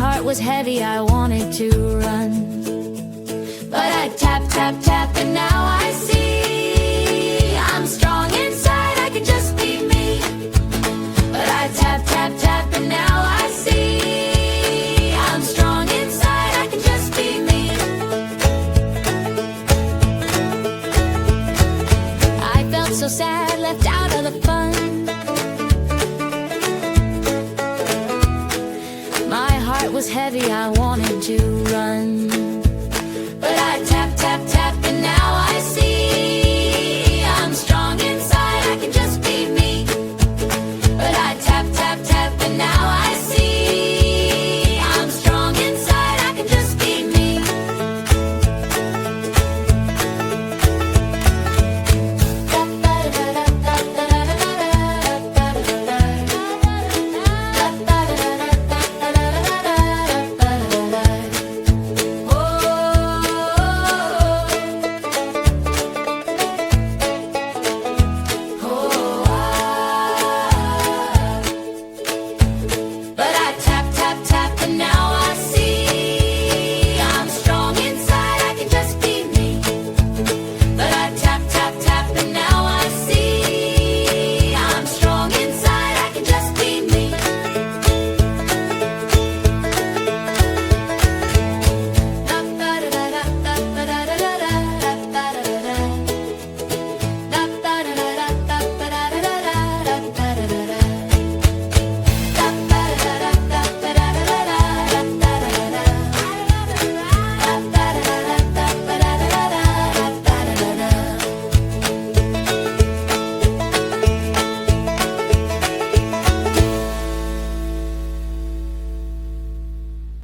heart was heavy, I wanted to run. But I tap, tap, tap, and now I see I'm strong inside, I can just be me. But I tap, tap, tap, and now I see I'm strong inside, I can just be me. I felt so sad, left out of the fun. My heart was heavy, I wanted to run. But I tap, tap, tap, and now I see I'm strong inside, I can just be me. But I tap, tap, tap, and now I see I'm strong inside, I can just be me. But I tap, tap, tap, and now